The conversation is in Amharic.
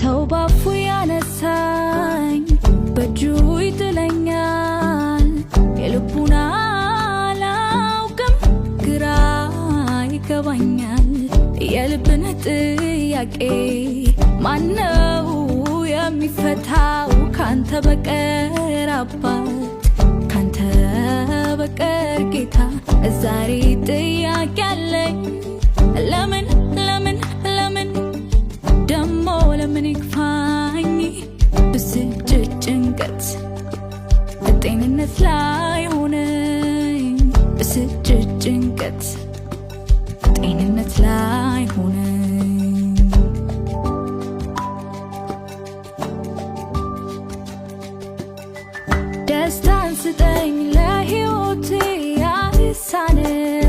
ሰው ባፉ ያነሳኝ በእጁ ይጥለኛል የልቡን አላውቅም ግራ ይገባኛል የልብን ጥያቄ ማነው የሚፈታው ካንተ በቀር አባት ካንተ በቀር ጌታ ዛሬ ጥያቄ አለኝ ለምን ለምን ለምን ደሞ ለምን ይክፋኝ ብስጭት ጭንቀት ጤንነት ላይ ሆነኝ ብስጭት ጭንቀት ጤንነት ላይ ሆነኝ ደስታን ስጠኝ ለሕይወቴ አይሳነኝ